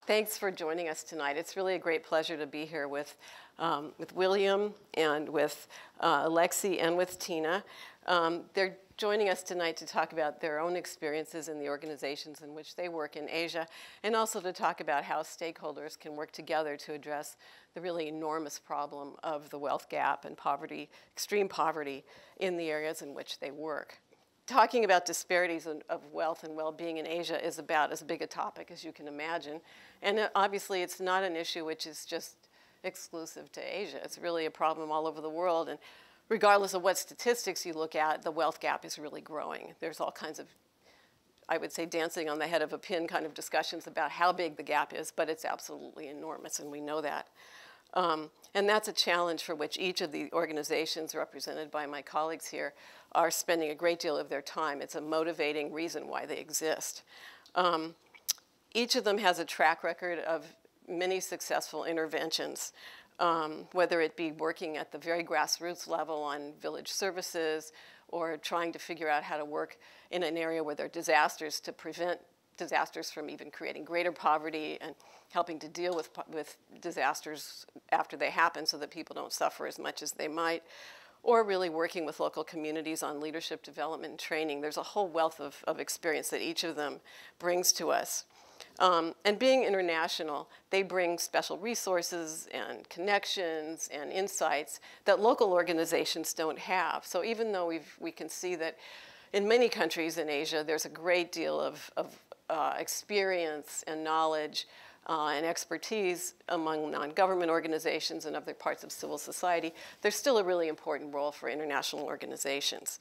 Thanks for joining us tonight. It's really a great pleasure to be here with William and with Alexi and with Tina. They're joining us tonight to talk about their own experiences in the organizations in which they work in Asia, and also to talk about how stakeholders can work together to address the really enormous problem of the wealth gap and poverty, extreme poverty in the areas in which they work. Talking about disparities of wealth and well-being in Asia is about as big a topic as you can imagine. And obviously, it's not an issue which is just exclusive to Asia. It's really a problem all over the world. And regardless of what statistics you look at, the wealth gap is really growing. There's all kinds of, I would say, dancing on the head of a pin kind of discussions about how big the gap is, but it's absolutely enormous, and we know that. And that's a challenge for which each of the organizations represented by my colleagues here are spending a great deal of their time. It's a motivating reason why they exist. Each of them has a track record of many successful interventions, whether it be working at the very grassroots level on village services or trying to figure out how to work in an area where there are disasters to prevent disasters from even creating greater poverty and helping to deal with disasters after they happen so that people don't suffer as much as they might, or really working with local communities on leadership development and training. There's a whole wealth of experience that each of them brings to us. And being international, they bring special resources and connections and insights that local organizations don't have. So even though we can see that in many countries in Asia, there's a great deal of experience and knowledge and expertise among non-government organizations and other parts of civil society, there's still a really important role for international organizations.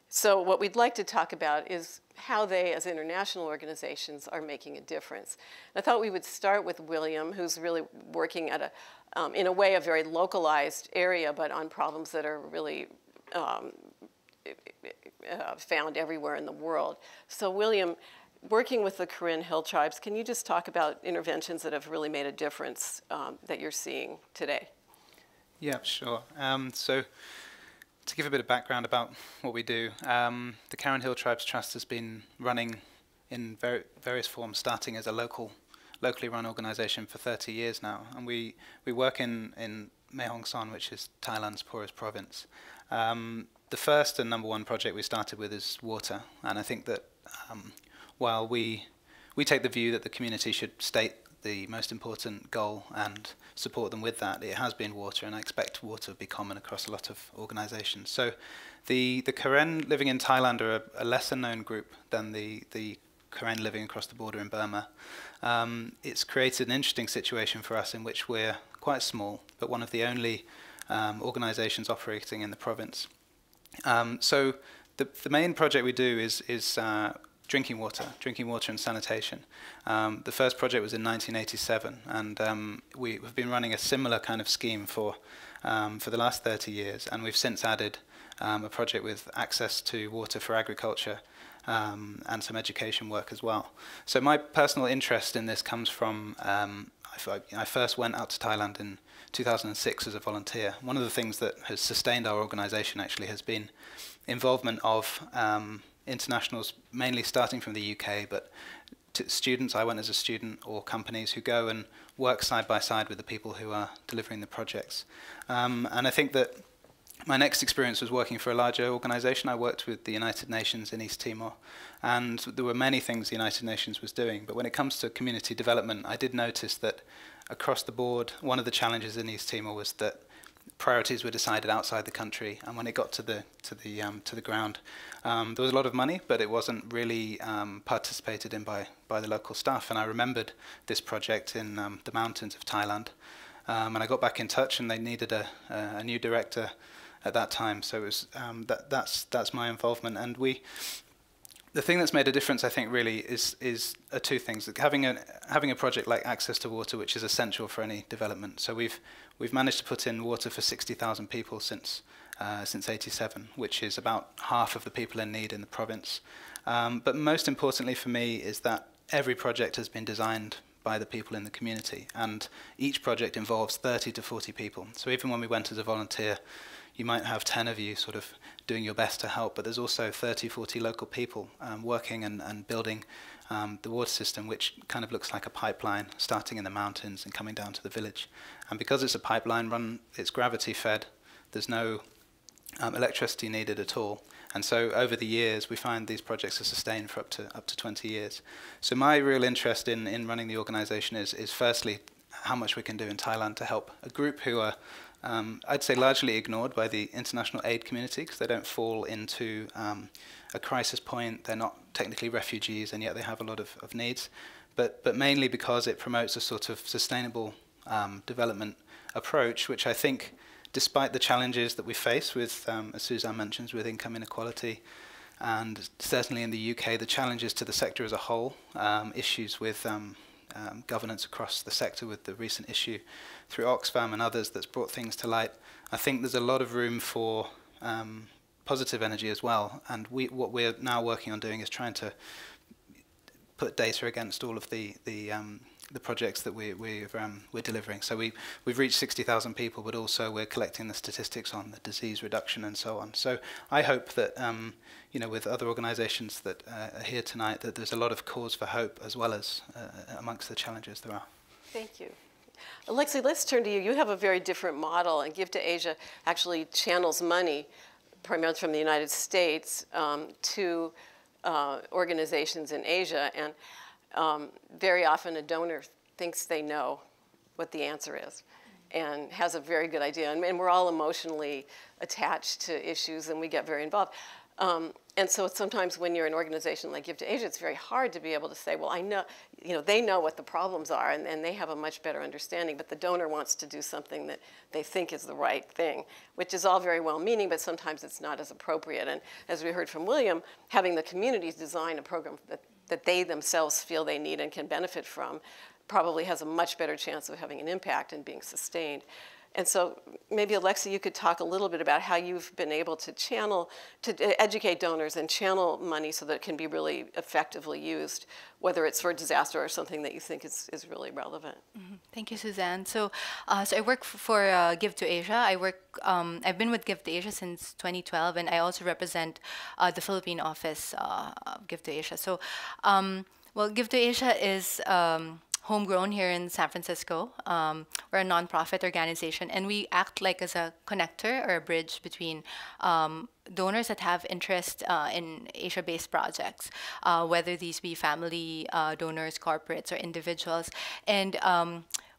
So what we'd like to talk about is how they, as international organizations, are making a difference. And I thought we would start with William, who's really working at in a way, a very localized area, but on problems that are really found everywhere in the world. So William, working with the Karen Hill tribes, can you just talk about interventions that have really made a difference that you're seeing today? Yeah, sure. So to give a bit of background about what we do, the Karen Hill Tribes Trust has been running in various forms, starting as a locally run organization for 30 years now. And we work in Mae Hong Son, which is Thailand's poorest province. The first and #1 project we started with is water. And I think that while we take the view that the community should state the most important goal and support them with that, it has been water, and I expect water to be common across a lot of organizations. So the Karen living in Thailand are a lesser known group than the Karen living across the border in Burma. It's created an interesting situation for us in which we're quite small, but one of the only organizations operating in the province. So the main project we do is drinking water and sanitation. The first project was in 1987, and we have been running a similar kind of scheme for the last 30 years, and we've since added a project with access to water for agriculture and some education work as well. So my personal interest in this comes from, I first went out to Thailand in 2006 as a volunteer. One of the things that has sustained our organization actually has been involvement of internationals, mainly starting from the UK, but students, I went as a student, or companies who go and work side by side with the people who are delivering the projects. And I think that my next experience was working for a larger organization. I worked with the United Nations in East Timor, and there were many things the United Nations was doing. But when it comes to community development, I did notice that across the board, one of the challenges in East Timor was that priorities were decided outside the country, and when it got to the ground, there was a lot of money, but it wasn't really participated in by the local staff. And I remembered this project in the mountains of Thailand, and I got back in touch, and they needed a new director at that time. So it was that's my involvement, and the thing that's made a difference, I think, really is two things. Having a project like access to water, which is essential for any development. So we've managed to put in water for 60,000 people since '87, which is about half of the people in need in the province. But most importantly for me is that every project has been designed by the people in the community. And each project involves 30 to 40 people. So even when we went as a volunteer, you might have 10 of you sort of doing your best to help, but there's also 30, 40 local people working and building the water system, which kind of looks like a pipeline starting in the mountains and coming down to the village. And because it's a pipeline it's gravity fed, there's no electricity needed at all. And so over the years, we find these projects are sustained for up to 20 years. So my real interest in running the organization is firstly, how much we can do in Thailand to help a group who are, I'd say, largely ignored by the international aid community because they don't fall into a crisis point. They're not technically refugees, and yet they have a lot of needs. But mainly because it promotes a sort of sustainable development approach, which I think, despite the challenges that we face with, as Suzanne mentions, with income inequality, and certainly in the UK, the challenges to the sector as a whole, issues with governance across the sector with the recent issue through Oxfam and others that's brought things to light, I think there's a lot of room for positive energy as well. And what we're now working on doing is trying to put data against all of the projects that we're delivering. So we've reached 60,000 people, but also we're collecting the statistics on the disease reduction and so on. So I hope that with other organisations that are here tonight, that there's a lot of cause for hope as well as amongst the challenges there are. Thank you. Alexi, let's turn to you. You have a very different model, and Give to Asia actually channels money, primarily from the United States, to organizations in Asia. And very often a donor thinks they know what the answer is and has a very good idea. And we're all emotionally attached to issues, and we get very involved. And so sometimes when you're an organization like Give to Asia, it's very hard to be able to say, well, I know, they know what the problems are, and they have a much better understanding, but the donor wants to do something that they think is the right thing, which is all very well-meaning, but sometimes it's not as appropriate. And as we heard from William, having the communities design a program that they themselves feel they need and can benefit from probably has a much better chance of having an impact and being sustained. And so maybe, Alexi, you could talk a little bit about how you've been able to educate donors and channel money so that it can be really effectively used, whether it's for disaster or something that you think is really relevant. Mm-hmm. Thank you, Suzanne. So I work for Give to Asia. I've been with Give to Asia since 2012, and I also represent the Philippine office of Give to Asia. So, well, Give to Asia is homegrown here in San Francisco. We're a nonprofit organization, and we act like as a connector or a bridge between donors that have interest in Asia-based projects, whether these be family donors, corporates, or individuals. And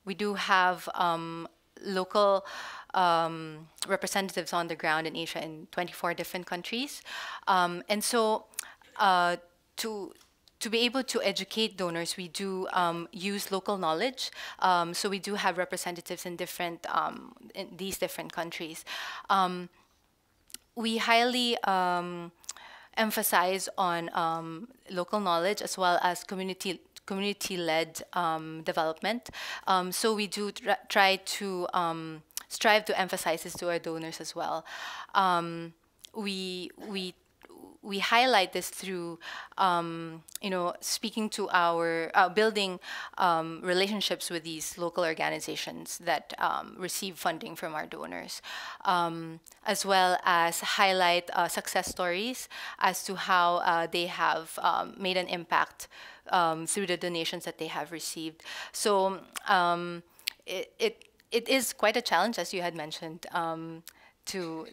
we do have local representatives on the ground in Asia in 24 different countries. And so to be able to educate donors, we do use local knowledge. So we do have representatives in these different countries. We highly emphasize on local knowledge as well as community-led development. So we do try to strive to emphasize this to our donors as well. We highlight this through, speaking to our, building relationships with these local organizations that receive funding from our donors, as well as highlight success stories as to how they have made an impact through the donations that they have received. So it is quite a challenge, as you had mentioned, to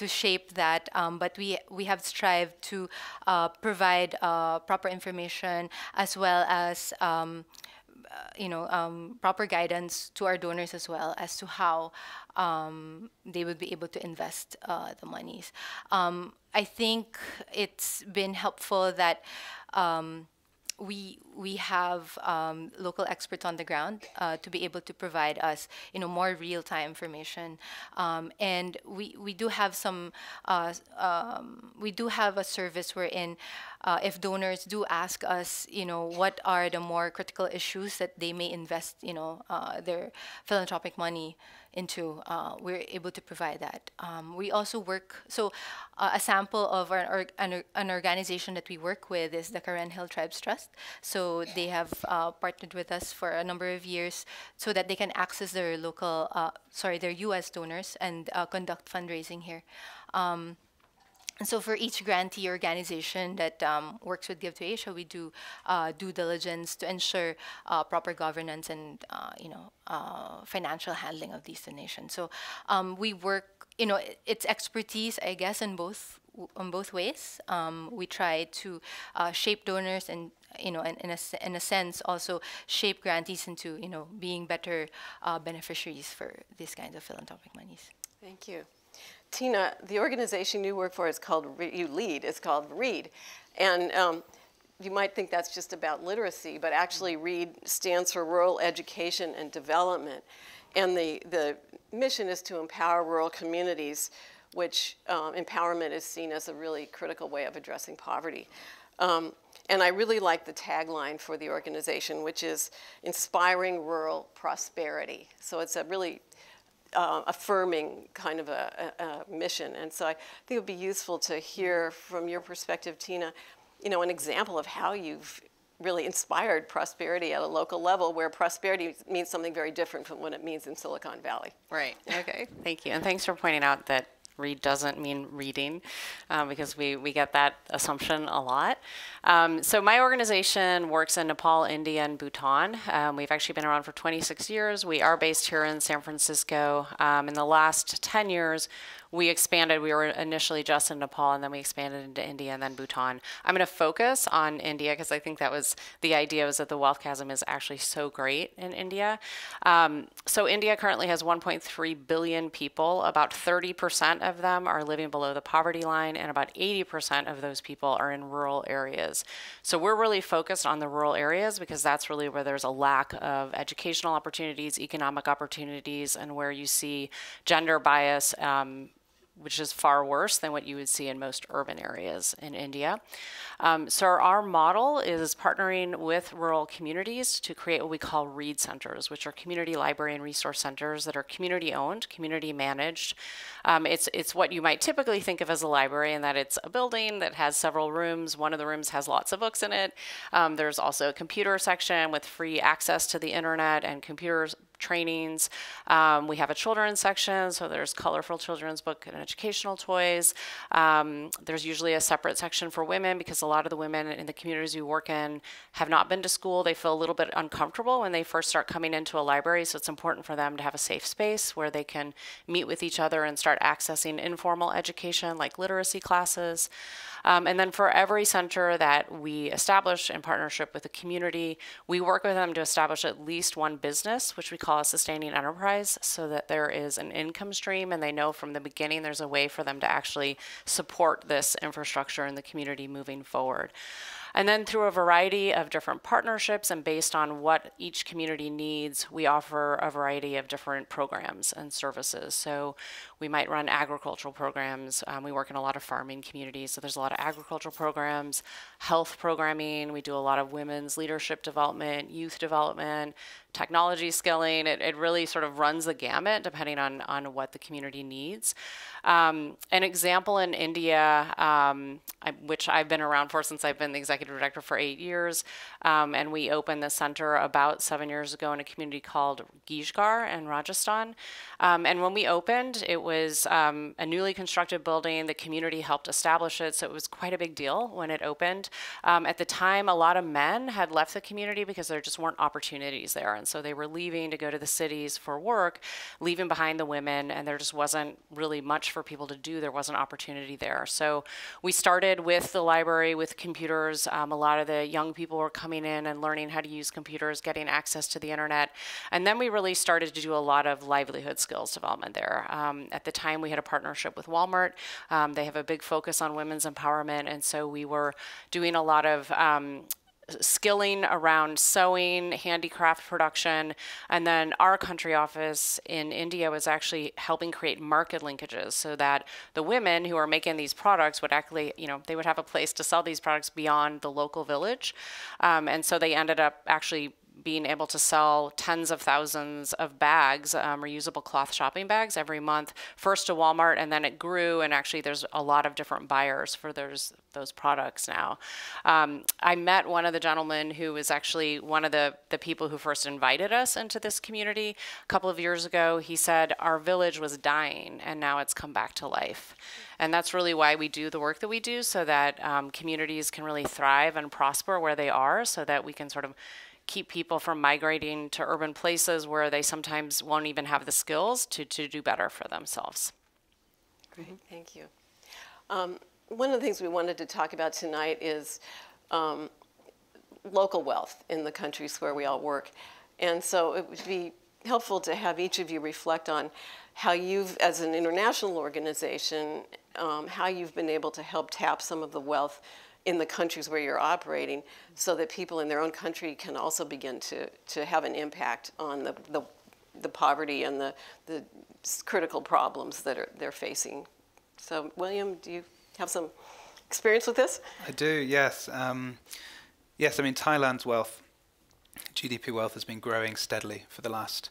shape that, but we have strived to provide proper information as well as proper guidance to our donors as well as to how they would be able to invest the monies. I think it's been helpful that we have local experts on the ground to be able to provide us, more real-time information, and we do have some we do have a service wherein if donors do ask us, what are the more critical issues that they may invest, their philanthropic money into, we're able to provide that. We also work, so a sample of an organization that we work with is the Karen Hill Tribes Trust. So they have partnered with us for a number of years so that they can access their their US donors and conduct fundraising here. And so for each grantee organization that works with Give to Asia, we do due diligence to ensure proper governance and financial handling of these donations. So we work, it's expertise, I guess, on both ways. We try to shape donors and in a sense also shape grantees into being better beneficiaries for these kinds of philanthropic monies. Thank you. Tina, the organization you work for is called, you lead, is called READ. And you might think that's just about literacy, but actually READ stands for Rural Education and Development. And the mission is to empower rural communities, which empowerment is seen as a really critical way of addressing poverty. And I really like the tagline for the organization, which is inspiring rural prosperity. So it's a really affirming kind of a mission. And so I think it would be useful to hear from your perspective, Tina, an example of how you've really inspired prosperity at a local level where prosperity means something very different from what it means in Silicon Valley. Right, okay, thank you. And thanks for pointing out that read doesn't mean reading, because we get that assumption a lot. So my organization works in Nepal, India, and Bhutan. We've actually been around for 26 years. We are based here in San Francisco. In the last 10 years, we expanded. We were initially just in Nepal, and then we expanded into India and then Bhutan. I'm going to focus on India because I think that was the idea, was that the wealth chasm is actually so great in India. So India currently has 1.3 billion people. About 30% of them are living below the poverty line, and about 80% of those people are in rural areas. So we're really focused on the rural areas because that's really where there's a lack of educational opportunities, economic opportunities, and where you see gender bias, which is far worse than what you would see in most urban areas in India. So our model is partnering with rural communities to create what we call READ centers, which are community library and resource centers that are community owned, community managed. It's what you might typically think of as a library, in that it's a building that has several rooms. One of the rooms has lots of books in it. There's also a computer section with free access to the internet and computer trainings. We have a children's section, so there's colorful children's book and educational toys. There's usually a separate section for women because a lot of the women in the communities we work in have not been to school. They feel a little bit uncomfortable when they first start coming into a library, so it's important for them to have a safe space where they can meet with each other and start accessing informal education like literacy classes. And then for every center that we establish in partnership with the community, we work with them to establish at least one business, which we call a sustaining enterprise, so that there is an income stream and they know from the beginning there's a way for them to actually support this infrastructure in the community moving forward. And then through a variety of different partnerships and based on what each community needs, we offer a variety of different programs and services. So we might run agricultural programs. We work in a lot of farming communities, so there's a lot of agricultural programs, health programming. We do a lot of women's leadership development, youth development, technology skilling. It really sort of runs the gamut depending on what the community needs. An example in India, which I've been around for since I've been the executive director for 8 years, and we opened the center about 7 years ago in a community called Gijgar in Rajasthan. And when we opened, it was a newly constructed building. The community helped establish it, so it was quite a big deal when it opened. At the time, a lot of men had left the community because there just weren't opportunities there. And so they were leaving to go to the cities for work, leaving behind the women, and there just wasn't really much for people to do. There wasn't opportunity there. So we started with the library with computers. A lot of the young people were coming in and learning how to use computers, getting access to the internet. And then we really started to do a lot of livelihood skills development there. At the time, we had a partnership with Walmart. They have a big focus on women's empowerment, and so we were doing a lot of skilling around sewing, handicraft production, and then our country office in India was actually helping create market linkages so that the women who are making these products would actually, they would have a place to sell these products beyond the local village. And so they ended up actually being able to sell tens of thousands of bags, reusable cloth shopping bags every month, first to Walmart, and then it grew, and actually there's a lot of different buyers for those products now. I met one of the gentlemen who was actually one of the people who first invited us into this community a couple of years ago. He said our village was dying, and now it's come back to life. And that's really why we do the work that we do, so that communities can really thrive and prosper where they are, so that we can sort of keep people from migrating to urban places where they sometimes won't even have the skills to do better for themselves. Great, thank you. One of the things we wanted to talk about tonight is local wealth in the countries where we all work. And so it would be helpful to have each of you reflect on how you've, as an international organization, how you've been able to help tap some of the wealth in the countries where you're operating, so that people in their own country can also begin to have an impact on the poverty and the critical problems that they're facing. So, William, do you have some experience with this? I do, yes. Yes, I mean, Thailand's wealth, GDP wealth, has been growing steadily for the last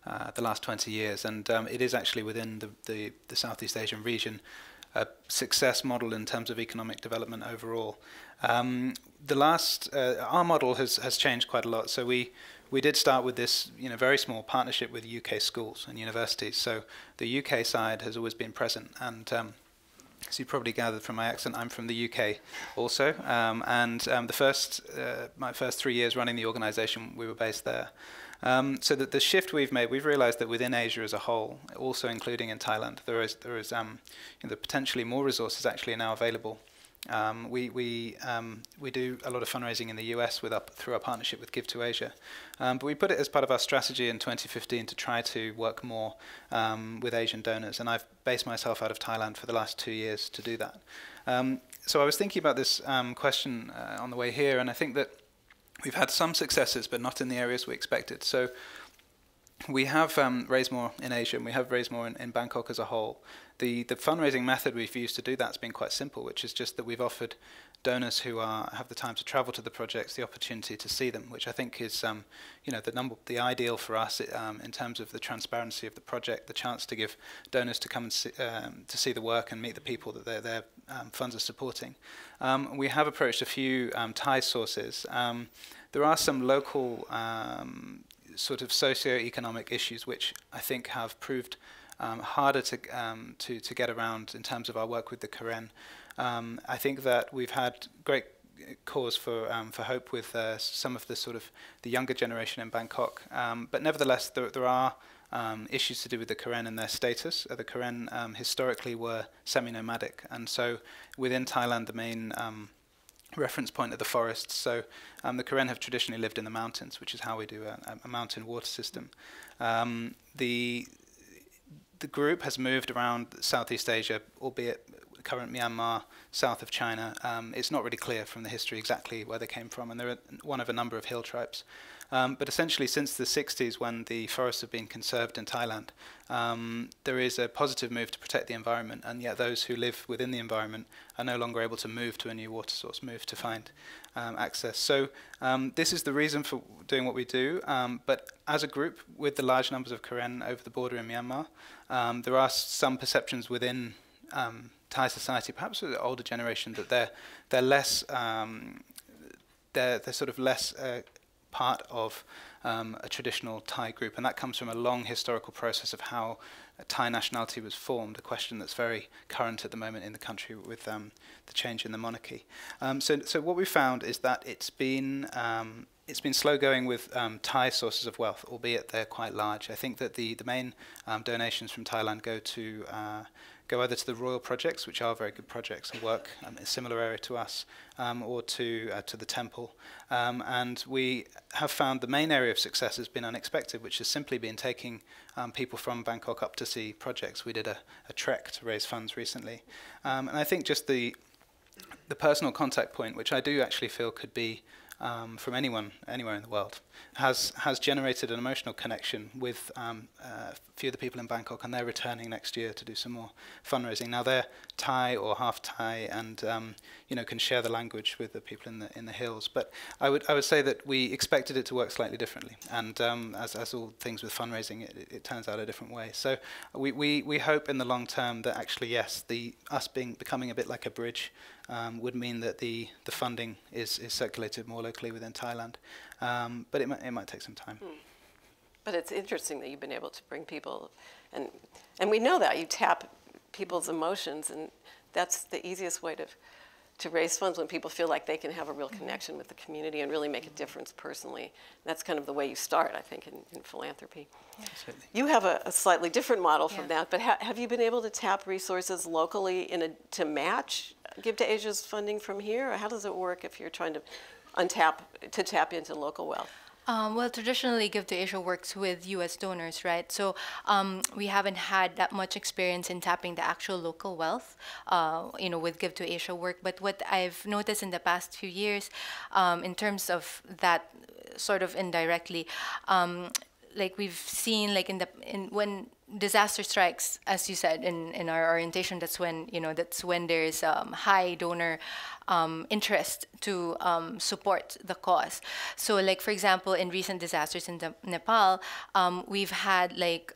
20 years, and it is actually within the Southeast Asian region a success model in terms of economic development overall. Our model has changed quite a lot. So we did start with this very small partnership with UK schools and universities. So the UK side has always been present, and as you probably gathered from my accent, I'm from the UK also. My first 3 years running the organisation, we were based there. So that the shift we've made, we've realised that within Asia as a whole, also including in Thailand, there is potentially more resources actually now available. We do a lot of fundraising in the US through our partnership with Give to Asia, but we put it as part of our strategy in 2015 to try to work more with Asian donors, and I've based myself out of Thailand for the last 2 years to do that. So I was thinking about this question on the way here, and I think that we've had some successes, but not in the areas we expected. So we have raised more in Asia, and we have raised more in Bangkok as a whole. The fundraising method we've used to do that has been quite simple, which is just that we've offered donors who have the time to travel to the projects the opportunity to see them, which I think is the ideal for us in terms of the transparency of the project, the chance to give donors to come and see the work and meet the people that their funds are supporting. We have approached a few Thai sources. There are some local sort of socio-economic issues which I think have proved harder to get around in terms of our work with the Karen. I think that we've had great cause for hope with some of the younger generation in Bangkok, but nevertheless there are issues to do with the Karen and their status. The Karen historically were semi-nomadic, and so within Thailand the main reference point are the forests. So the Karen have traditionally lived in the mountains, which is how we do a mountain water system. The group has moved around Southeast Asia, albeit current Myanmar, south of China. It's not really clear from the history exactly where they came from, and they're one of a number of hill tribes. But essentially, since the 60s, when the forests have been conserved in Thailand, there is a positive move to protect the environment, and yet those who live within the environment are no longer able to move to a new water source, move to find access. So this is the reason for doing what we do, but as a group, with the large numbers of Karen over the border in Myanmar, there are some perceptions within Thai society, perhaps with the older generation, that they're less, they're sort of less part of a traditional Thai group, and that comes from a long historical process of how Thai nationality was formed, a question that's very current at the moment in the country with the change in the monarchy. So what we found is that it's been slow going with Thai sources of wealth, albeit they're quite large. I think that the main donations from Thailand go either to the royal projects, which are very good projects and work in a similar area to us, or to the temple. And we have found the main area of success has been unexpected, which has simply been taking people from Bangkok up to see projects. We did a trek to raise funds recently. And I think just the personal contact point, which I do actually feel could be from anyone anywhere in the world has generated an emotional connection with a few of the people in Bangkok, and they're returning next year to do some more fundraising. Now they're Thai or half Thai, and can share the language with the people in the hills. But I would say that we expected it to work slightly differently, and as all things with fundraising, it turns out a different way. So we hope in the long term that actually yes, us becoming a bit like a bridge would mean that the funding is circulated more locally within Thailand, but it might take some time. But it's interesting that you've been able to bring people, and we know that you tap people's emotions, and that's the easiest way to raise funds, when people feel like they can have a real connection with the community and really make a difference personally. That's kind of the way you start, I think, in philanthropy. Absolutely. You have a slightly different model from that, but have you been able to tap resources locally to match Give to Asia's funding from here? Or how does it work if you're trying to tap into local wealth? Well, traditionally, Give to Asia works with U.S. donors, right? So we haven't had that much experience in tapping the actual local wealth, with Give to Asia work. But what I've noticed in the past few years, in terms of that, sort of indirectly, like we've seen, like when disaster strikes, as you said in our orientation, that's when there's high donor interest to support the cause. So, like for example, in recent disasters in Nepal, we've had like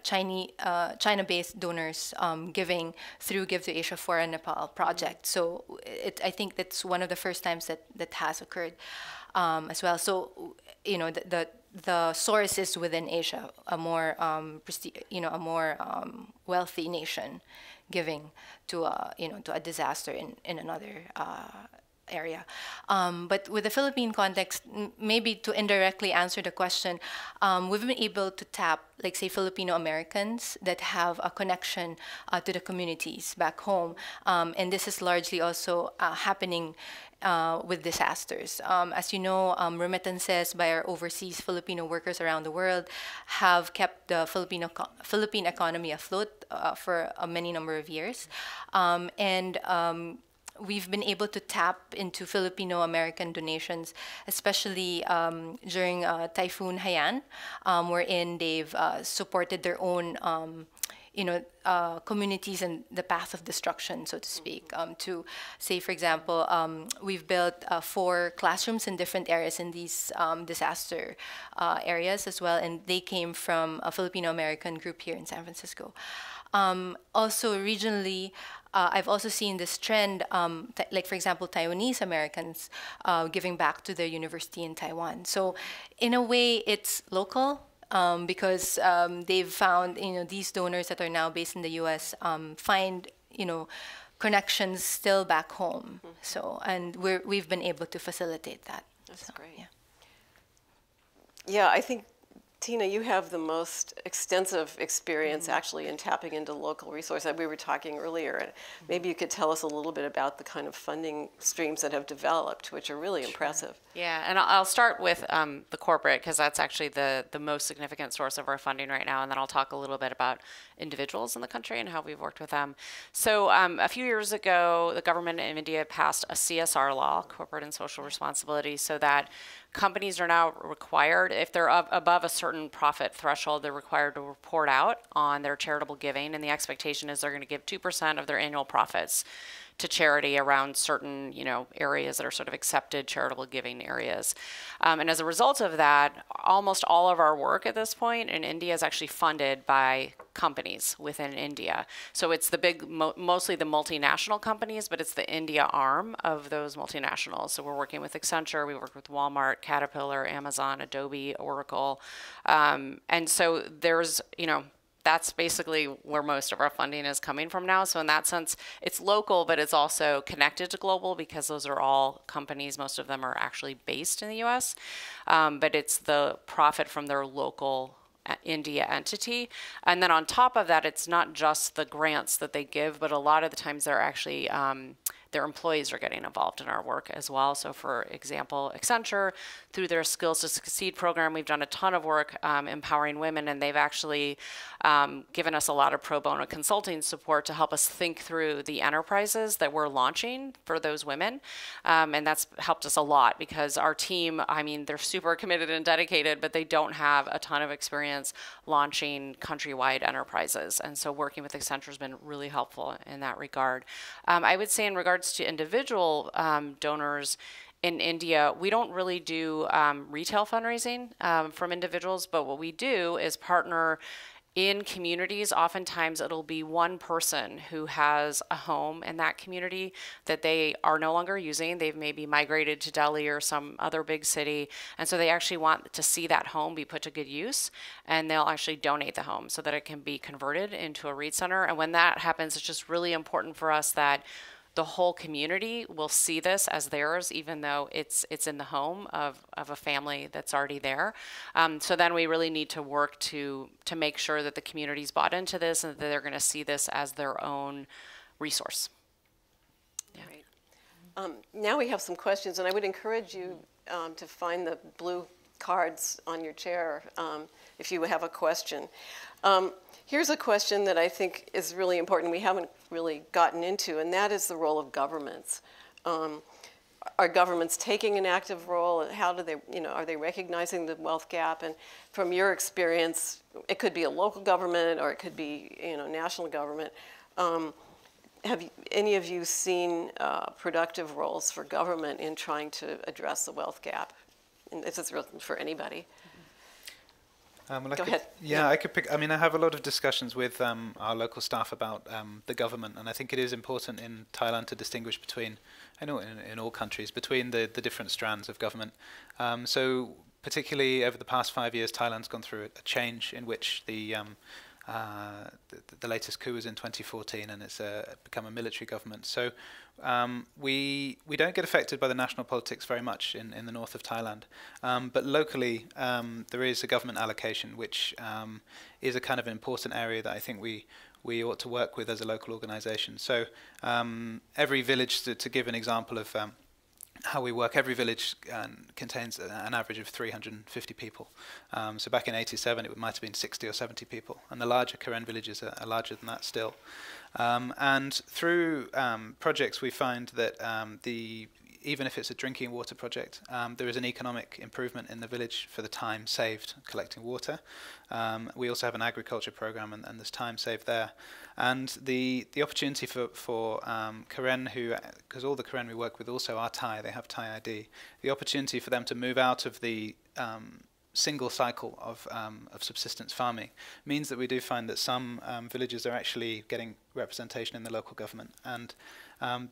China-based donors giving through Give to Asia for a Nepal project. So I think that's one of the first times that has occurred as well. So the source is within Asia, a more wealthy nation giving to a disaster in another area. But with the Philippine context, maybe to indirectly answer the question, we've been able to tap, like say, Filipino Americans that have a connection to the communities back home. And this is largely also happening with disasters. As you know, remittances by our overseas Filipino workers around the world have kept the Philippine economy afloat for a many number of years. We've been able to tap into Filipino-American donations, especially during Typhoon Haiyan, wherein they've supported their own communities in the path of destruction, so to speak. To say, for example, we've built 4 classrooms in different areas in these disaster areas as well, and they came from a Filipino-American group here in San Francisco. Also, regionally, I've also seen this trend, like for example, Taiwanese Americans giving back to their university in Taiwan. So in a way, it's local. Because they've found, these donors that are now based in the U.S. Find, connections still back home. Mm-hmm. So, and we've been able to facilitate that. That's great. Yeah. Yeah, I think, Tina, you have the most extensive experience actually in tapping into local resources. We were talking earlier, and maybe you could tell us a little bit about the kind of funding streams that have developed, which are really impressive. Yeah, and I'll start with the corporate, because that's actually the most significant source of our funding right now, and then I'll talk a little bit about individuals in the country and how we've worked with them. So a few years ago, the government of India passed a CSR law, corporate and social responsibility, so that companies are now required, if they're above a certain profit threshold, they're required to report out on their charitable giving, and the expectation is they're going to give 2% of their annual profits to charity around certain, areas that are sort of accepted charitable giving areas. And as a result of that, almost all of our work at this point in India is actually funded by companies within India. So it's the big, mostly the multinational companies, but it's the India arm of those multinationals. So we're working with Accenture, we work with Walmart, Caterpillar, Amazon, Adobe, Oracle. And so there's, that's basically where most of our funding is coming from now. So in that sense, it's local, but it's also connected to global, because those are all companies. Most of them are actually based in the US, but it's the profit from their local India entity. And then on top of that, it's not just the grants that they give, but a lot of the times they're actually their employees are getting involved in our work as well. So for example, Accenture, through their Skills to Succeed program, we've done a ton of work empowering women, and they've actually given us a lot of pro bono consulting support to help us think through the enterprises that we're launching for those women. And that's helped us a lot because our team, I mean, they're super committed and dedicated, but they don't have a ton of experience launching countrywide enterprises. And so working with Accenture has been really helpful in that regard. I would say in regards to individual donors, in India, we don't really do retail fundraising from individuals, but what we do is partner in communities. Oftentimes it'll be one person who has a home in that community that they are no longer using. They've maybe migrated to Delhi or some other big city, and so they actually want to see that home be put to good use, and they'll actually donate the home so that it can be converted into a REIT center. And when that happens, it's just really important for us that the whole community will see this as theirs, even though it's in the home of a family that's already there. So then we really need to work to make sure that the community's bought into this and that they're going to see this as their own resource. Yeah. Right. Now we have some questions, and I would encourage you to find the blue cards on your chair if you have a question. Here's a question that I think is really important we haven't really gotten into, and that is the role of governments. Are governments taking an active role? How do they, are they recognizing the wealth gap? And from your experience, it could be a local government or it could be, national government. Have any of you seen productive roles for government in trying to address the wealth gap? And this is for anybody. Go ahead. Yeah, I could pick. I mean, I have a lot of discussions with our local staff about the government, and I think it is important in Thailand to distinguish between, I know in all countries, between the different strands of government. So particularly over the past 5 years, Thailand's gone through a change in which the latest coup was in 2014, and it's become a military government. So we don't get affected by the national politics very much in the north of Thailand, but locally there is a government allocation, which is a kind of important area that I think we ought to work with as a local organisation. So every village, to give an example of how we work, every village contains an average of 350 people. So back in '87, it might have been 60 or 70 people, and the larger Karen villages are larger than that still. And through projects, we find that even if it's a drinking water project, there is an economic improvement in the village for the time saved collecting water. We also have an agriculture program, and there's time saved there. And the opportunity for Karen, because all the Karen we work with also are Thai, they have Thai ID, the opportunity for them to move out of the single cycle of subsistence farming means that we do find that some villages are actually getting representation in the local government. And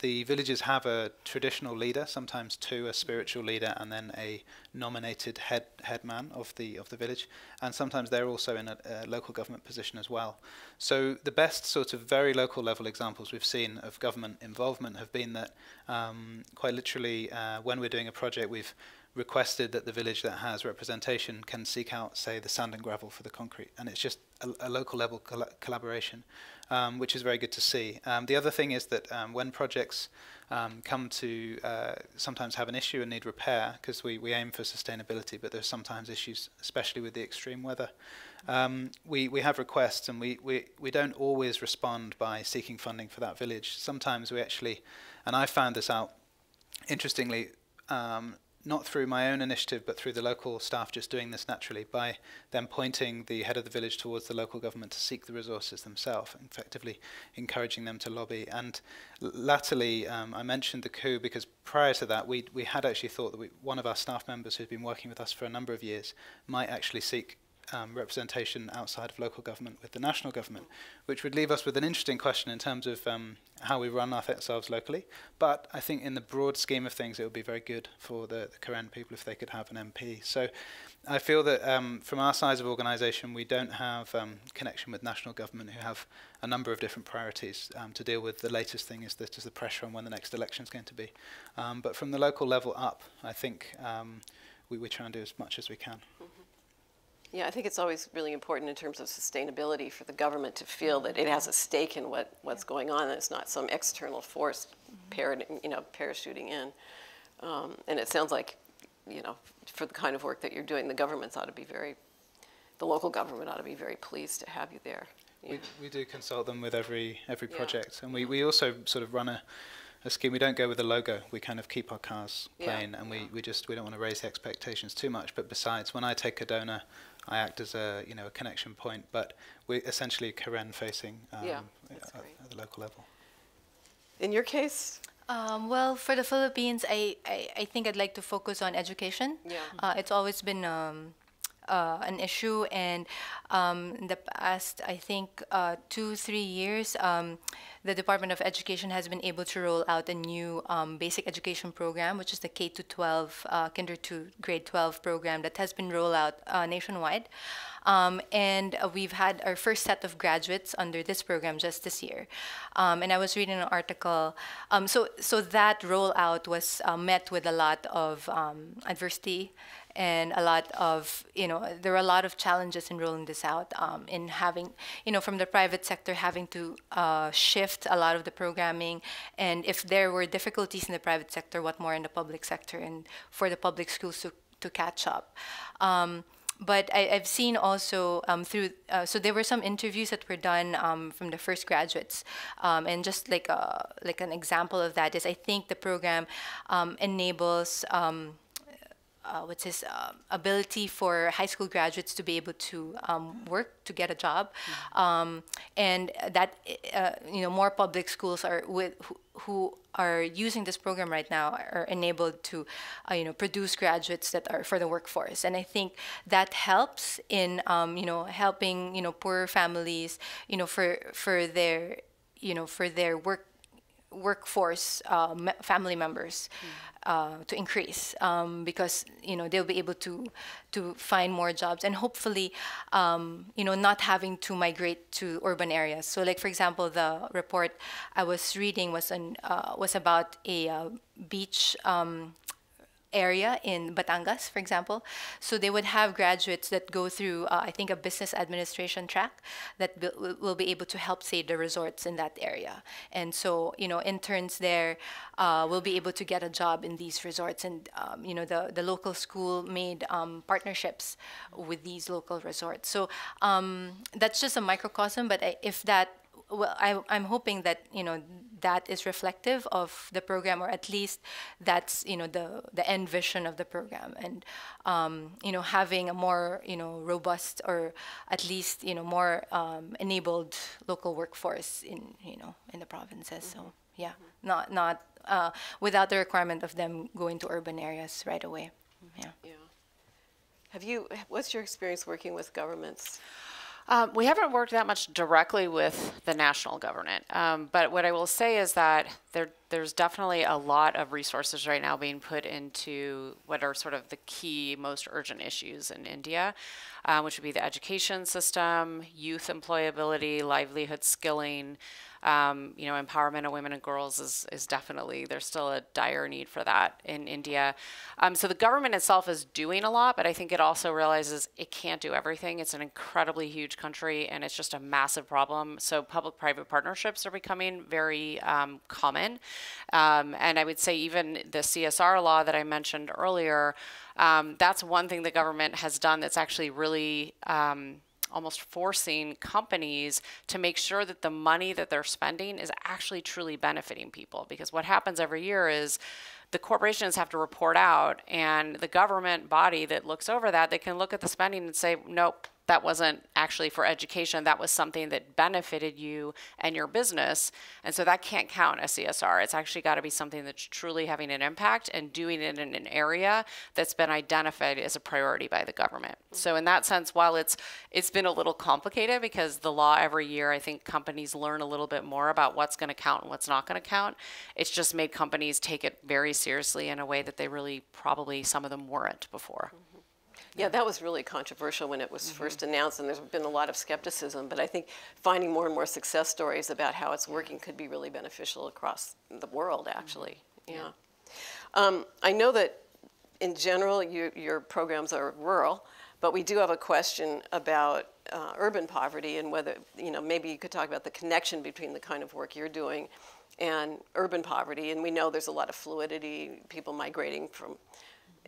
the villages have a traditional leader, sometimes two, a spiritual leader and then a nominated headman of the village, and sometimes they're also in a local government position as well. So the best sort of very local level examples we've seen of government involvement have been that quite literally when we're doing a project, we've requested that the village that has representation can seek out, say, the sand and gravel for the concrete, and it's just a local level collaboration, which is very good to see. The other thing is that when projects come to sometimes have an issue and need repair, because we aim for sustainability, but there's sometimes issues, especially with the extreme weather. We have requests, and we don't always respond by seeking funding for that village. Sometimes we actually, and I found this out interestingly, not through my own initiative, but through the local staff just doing this naturally, by them pointing the head of the village towards the local government to seek the resources themselves, effectively encouraging them to lobby. And latterly, I mentioned the coup because prior to that, we had actually thought that one of our staff members who's been working with us for a number of years might actually seek representation outside of local government with the national government, which would leave us with an interesting question in terms of how we run ourselves locally. But I think in the broad scheme of things, it would be very good for the Karen people if they could have an MP. So I feel that from our size of organisation, we don't have connection with national government, who have a number of different priorities to deal with. The latest thing is just the pressure on when the next election is going to be. But from the local level up, I think we try and do as much as we can. Mm-hmm. Yeah, I think it's always really important in terms of sustainability for the government to feel that it has a stake in what's going on, and it's not some external force parachuting in. And it sounds like, for the kind of work that you're doing, the local government ought to be very pleased to have you there. Yeah. We do consult them with every project, and we also sort of run a scheme. We don't go with a logo. We kind of keep our cars plain, and we don't want to raise the expectations too much. But besides, when I take a donor, I act as a a connection point. But we're essentially Karen facing at the local level. In your case? Well, for the Philippines, I think I'd like to focus on education. Yeah. It's always been an issue, and in the past, I think 2-3 years, the Department of Education has been able to roll out a new basic education program, which is the K-12, Kinder to grade 12 program that has been rolled out nationwide. And we've had our first set of graduates under this program just this year. And I was reading an article. So that rollout was met with a lot of adversity, and a lot of, there were a lot of challenges in rolling this out, in having, from the private sector having to shift a lot of the programming. And if there were difficulties in the private sector, what more in the public sector, and for the public schools to catch up. But I've seen also so there were some interviews that were done from the first graduates, and just like an example of that is, I think the program enables what's his ability for high school graduates to be able to work, to get a job, and that more public schools are who are using this program right now are enabled to produce graduates that are for the workforce. And I think that helps in helping poorer families for their workforce family members to increase, because they'll be able to find more jobs, and hopefully not having to migrate to urban areas. So, like, for example, the report I was reading was about a beach area in Batangas, for example. So they would have graduates that go through, I think, a business administration track that will be able to help save the resorts in that area. And so, interns there will be able to get a job in these resorts. And, the local school made partnerships with these local resorts. So that's just a microcosm, but I'm hoping that that is reflective of the program, or at least that's the end vision of the program, and having a more robust, or at least more enabled local workforce in the provinces. So yeah, not without the requirement of them going to urban areas right away. Yeah. What's your experience working with governments? We haven't worked that much directly with the national government, but what I will say is that there's definitely a lot of resources right now being put into what are sort of the key, most urgent issues in India, which would be the education system, youth employability, livelihood skilling. Empowerment of women and girls is definitely, there's still a dire need for that in India. So the government itself is doing a lot, but I think it also realizes it can't do everything. It's an incredibly huge country, and it's just a massive problem. So public-private partnerships are becoming very common. And I would say even the CSR law that I mentioned earlier, that's one thing the government has done that's actually really almost forcing companies to make sure that the money that they're spending is actually truly benefiting people. Because what happens every year is the corporations have to report out, and the government body that looks over that, they can look at the spending and say, nope, that wasn't actually for education. That was something that benefited you and your business. And so that can't count as CSR. It's actually got to be something that's truly having an impact and doing it in an area that's been identified as a priority by the government. So in that sense, while it's been a little complicated, because the law every year, I think companies learn a little bit more about what's going to count and what's not going to count. It's just made companies take it very seriously in a way that they really probably, some of them weren't before. Yeah, that was really controversial when it was first announced, and there's been a lot of skepticism. But I think finding more and more success stories about how it's working could be really beneficial across the world, actually. Yeah. I know that in general your programs are rural, But we do have a question about urban poverty and whether, maybe you could talk about the connection between the kind of work you're doing and urban poverty. And we know there's a lot of fluidity, people migrating from,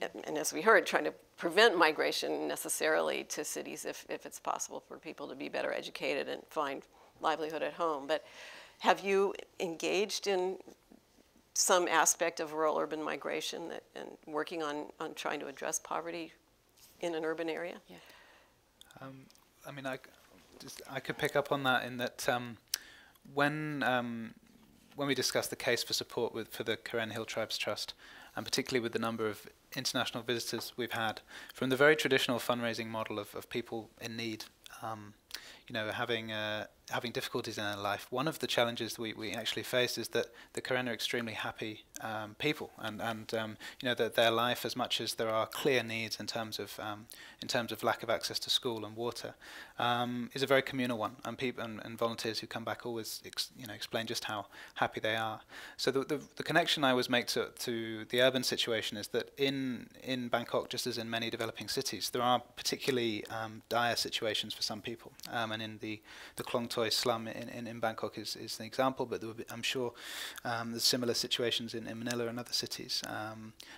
and as we heard, trying to prevent migration necessarily to cities if it's possible for people to be better educated and find livelihood at home. But have you engaged in some aspect of rural-urban migration and working on trying to address poverty in an urban area? Yeah. I mean, I could pick up on that in that when we discussed the case for support for the Karen Hill Tribes Trust, and particularly with the number of international visitors we've had, from the very traditional fundraising model of people in need, having difficulties in their life, one of the challenges we actually face is that the Karen are extremely happy people, and that their life, as much as there are clear needs in terms of lack of access to school and water, is a very communal one, and people and volunteers who come back always explain just how happy they are. So the connection I always make to the urban situation is that in Bangkok, just as in many developing cities, there are particularly dire situations for some people, and in the Klong Toi slum in Bangkok is an example, but I'm sure there's similar situations in Manila and other cities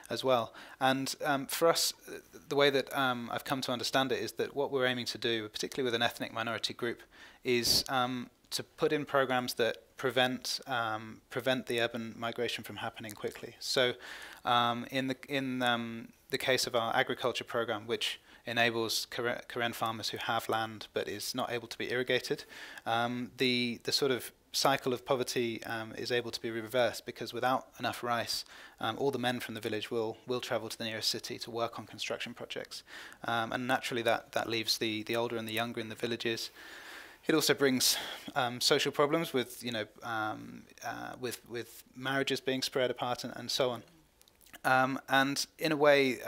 as well. And for us, the way that I've come to understand it is that what we're aiming to do, particularly with an ethnic minority group, is to put in programs that prevent the urban migration from happening quickly. So in the case of our agriculture program, which enables Karen farmers who have land but is not able to be irrigated, the sort of cycle of poverty is able to be reversed, because without enough rice, all the men from the village will travel to the nearest city to work on construction projects, and naturally that leaves the older and the younger in the villages. It also brings social problems with with marriages being spread apart and so on, and in a way.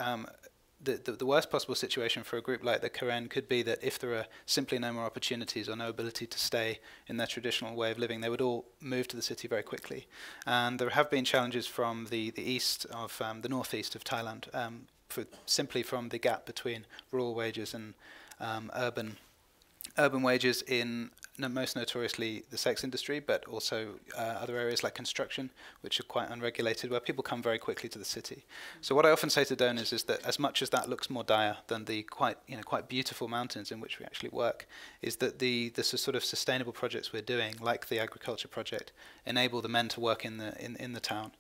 The worst possible situation for a group like the Karen could be that if there are simply no more opportunities or no ability to stay in their traditional way of living, they would all move to the city very quickly. And there have been challenges from the east of the northeast of Thailand, simply from the gap between rural wages and urban wages in most notoriously the sex industry, but also other areas like construction, which are quite unregulated, where people come very quickly to the city. So what I often say to donors is that as much as that looks more dire than the quite beautiful mountains in which we actually work, is that the sort of sustainable projects we're doing, like the agriculture project, enable the men to work in the town,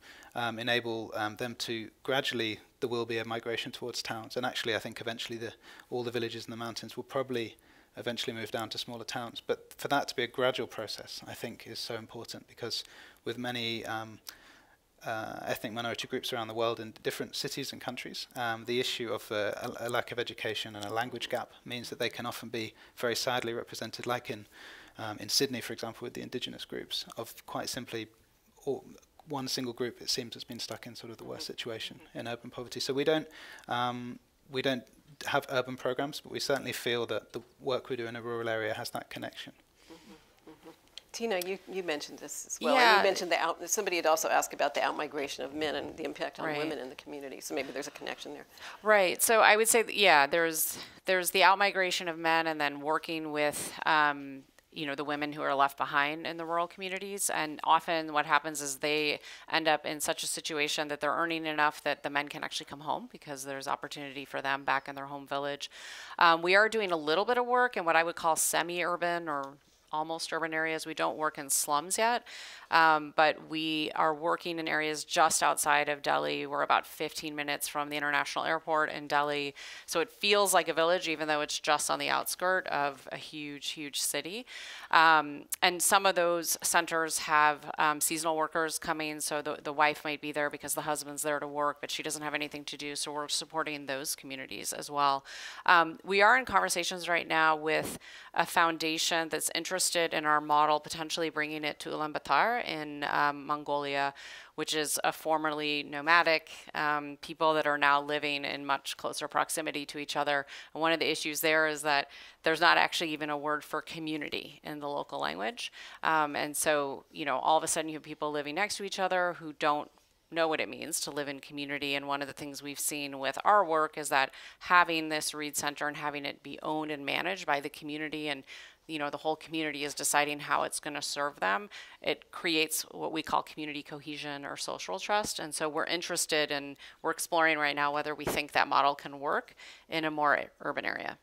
enable them to gradually, there will be a migration towards towns, and actually I think eventually all the villages in the mountains will probably eventually move down to smaller towns. But for that to be a gradual process, I think is so important, because with many ethnic minority groups around the world in different cities and countries, the issue of a lack of education and a language gap means that they can often be very sadly represented, like in Sydney, for example, with the indigenous groups, of quite simply one single group, it seems, has been stuck in sort of the worst situation in urban poverty. So we don't have urban programs, but we certainly feel that the work we do in a rural area has that connection. Tina, you mentioned this as well. Yeah. And you mentioned somebody had also asked about the outmigration of men and the impact on women in the community. So maybe there's a connection there. Right. So I would say, there's the outmigration of men, and then working with the women who are left behind in the rural communities. And often what happens is they end up in such a situation that they're earning enough that the men can actually come home, because there's opportunity for them back in their home village. We are doing a little bit of work in what I would call semi-urban or almost urban areas. We don't work in slums yet, but we are working in areas just outside of Delhi. We're about 15 minutes from the international airport in Delhi. So it feels like a village, even though it's just on the outskirt of a huge, huge city. And some of those centers have seasonal workers coming. So the wife might be there because the husband's there to work, but she doesn't have anything to do. So we're supporting those communities as well. We are in conversations right now with a foundation that's interested in our model, potentially bringing it to Ulaanbaatar in Mongolia, which is a formerly nomadic people that are now living in much closer proximity to each other. And one of the issues there is that there's not actually even a word for community in the local language. And so, all of a sudden you have people living next to each other who don't know what it means to live in community. And one of the things we've seen with our work is that having this Reed Center and having it be owned and managed by the community, and the whole community is deciding how it's going to serve them, it creates what we call community cohesion or social trust. And so we're interested and we're exploring right now whether we think that model can work in a more urban area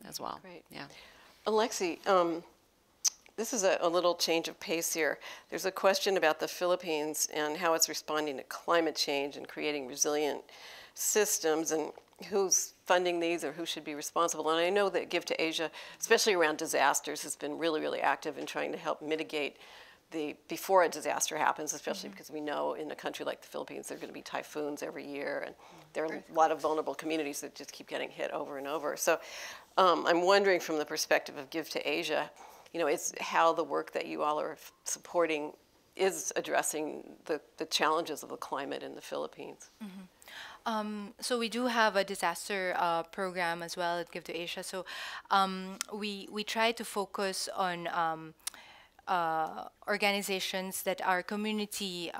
as well. Great. Yeah. Alexi, this is a little change of pace here. There's a question about the Philippines and how it's responding to climate change and creating resilient systems, and who's funding these or who should be responsible. And I know that Give to Asia, especially around disasters, has been really, really active in trying to help mitigate before a disaster happens, especially because we know in a country like the Philippines there are going to be typhoons every year, and there are a lot of vulnerable communities that just keep getting hit over and over. So I'm wondering, from the perspective of Give to Asia, it's how the work that you all are supporting is addressing the challenges of the climate in the Philippines. So we do have a disaster program as well at Give to Asia. So we try to focus on organizations that are community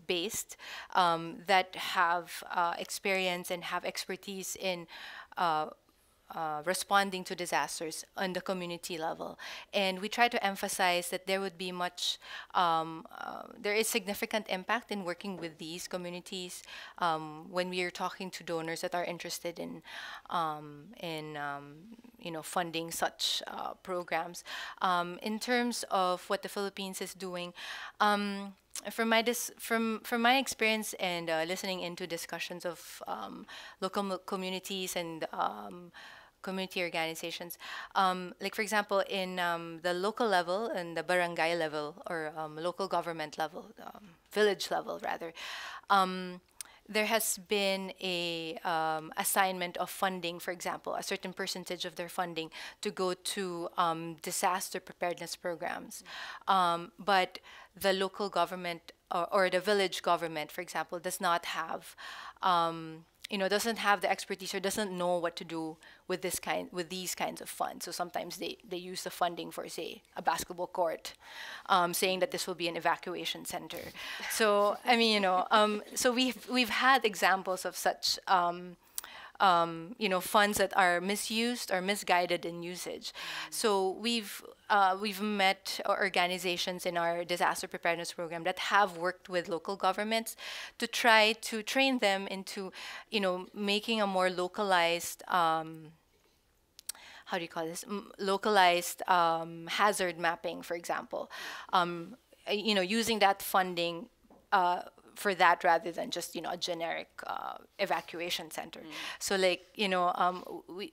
based, that have experience and have expertise in responding to disasters on the community level. And we try to emphasize that there would be there is significant impact in working with these communities when we are talking to donors that are interested in funding such programs. In terms of what the Philippines is doing, from my experience and listening into discussions of local communities and community organizations, like for example in the local level and the barangay level, or local government level, village level rather, there has been a assignment of funding, for example, a certain percentage of their funding to go to disaster preparedness programs. But the local government or the village government, for example, does not have doesn't have the expertise or doesn't know what to do with these kinds of funds. So sometimes they use the funding for, say, a basketball court, saying that this will be an evacuation center. So I mean, so we've had examples of such funds that are misused or misguided in usage. So we've met organizations in our disaster preparedness program that have worked with local governments to try to train them into, making a more localized, how do you call this? Localized hazard mapping, for example. Using that funding for that rather than just a generic evacuation center. So like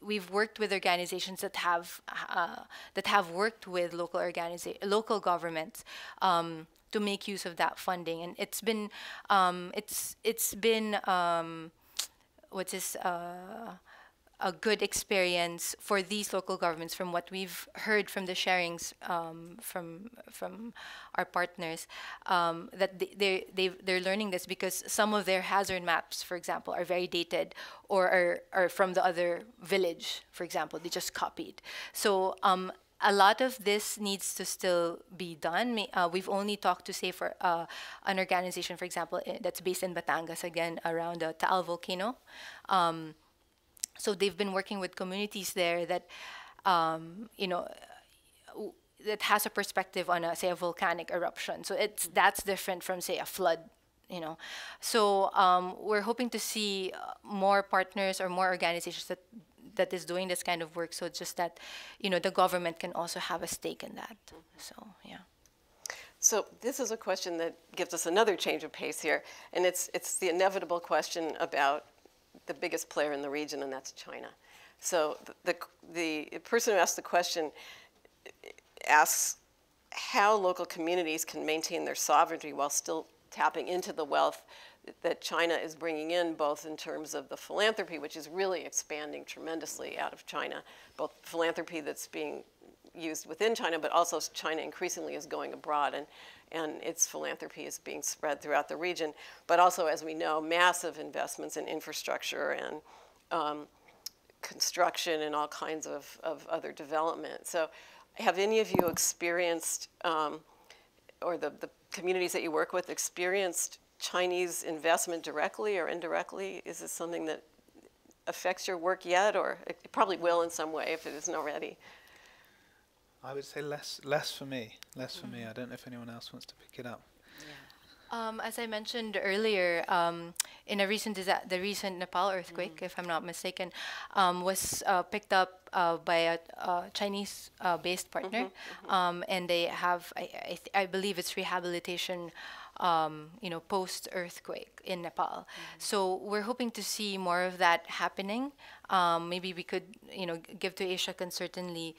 we've worked with organizations that have worked with local governments to make use of that funding, and it's been a good experience for these local governments, from what we've heard from the sharings from our partners, that they're learning this because some of their hazard maps, for example, are very dated or are from the other village, for example, they just copied. So a lot of this needs to still be done. We've only talked to, say, for an organization, for example, that's based in Batangas, again, around the Taal volcano. So they've been working with communities there that, that has a perspective on, say, a volcanic eruption. So that's different from, say, a flood, So we're hoping to see more partners or more organizations that is doing this kind of work. So just that, the government can also have a stake in that. So, yeah. So this is a question that gives us another change of pace here, and it's the inevitable question about the biggest player in the region, and that's China. So the person who asked the question asks how local communities can maintain their sovereignty while still tapping into the wealth that China is bringing in, both in terms of the philanthropy, which is really expanding tremendously out of China, both philanthropy that's being used within China, but also China increasingly is going abroad, and its philanthropy is being spread throughout the region. But also, as we know, massive investments in infrastructure and construction and all kinds of other development. So have any of you experienced, or the communities that you work with, experienced Chinese investment directly or indirectly? Is this something that affects your work yet, or it probably will in some way if it isn't already? I would say less for me. Less for me. I don't know if anyone else wants to pick it up. As I mentioned earlier, in a recent the recent Nepal earthquake, if I'm not mistaken, was picked up by a Chinese-based partner, and they have, I believe, it's rehabilitation, post-earthquake in Nepal. So we're hoping to see more of that happening. Maybe we could, Give to Asia can certainly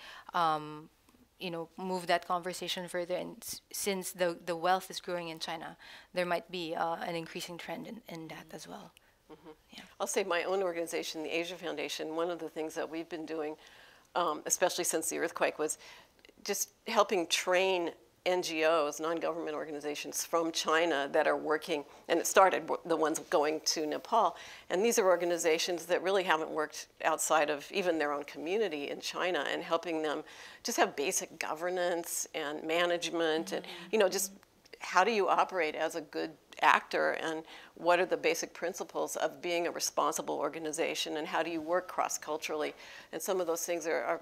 move that conversation further. And since the wealth is growing in China, there might be an increasing trend in that as well. Yeah. I'll say my own organization, the Asia Foundation, one of the things that we've been doing, especially since the earthquake, was just helping train NGOs, non-government organizations from China that are working, and it started the ones going to Nepal. And these are organizations that really haven't worked outside of even their own community in China, and helping them just have basic governance and management, and just how do you operate as a good actor, and what are the basic principles of being a responsible organization, and how do you work cross-culturally. And some of those things are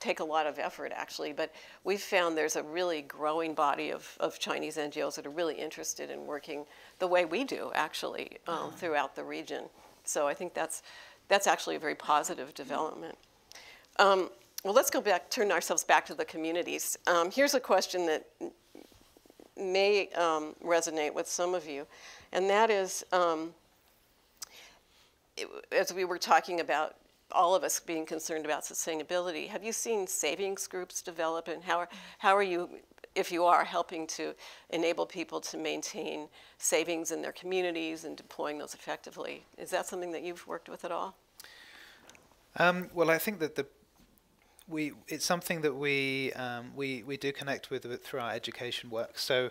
take a lot of effort, actually, but we've found there's a really growing body of Chinese NGOs that are really interested in working the way we do, actually, throughout the region. So I think that's actually a very positive development. Well, let's go back, turn ourselves back to the communities. Here's a question that may resonate with some of you, and that is, as we were talking about all of us being concerned about sustainability, have you seen savings groups develop, and how are you, if you are, helping to enable people to maintain savings in their communities and deploying those effectively? Is that something that you've worked with at all? Well, I think that it's something that we do connect with through our education work. So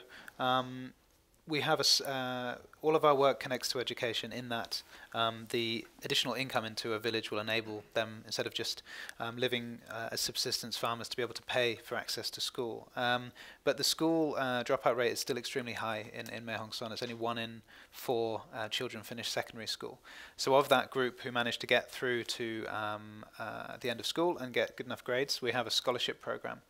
we have all of our work connects to education, in that the additional income into a village will enable them, instead of just living as subsistence farmers, to be able to pay for access to school. But the school dropout rate is still extremely high in Mae Hong Son. It's only 1 in 4 children finish secondary school. So of that group who manage to get through to the end of school and get good enough grades, we have a scholarship program.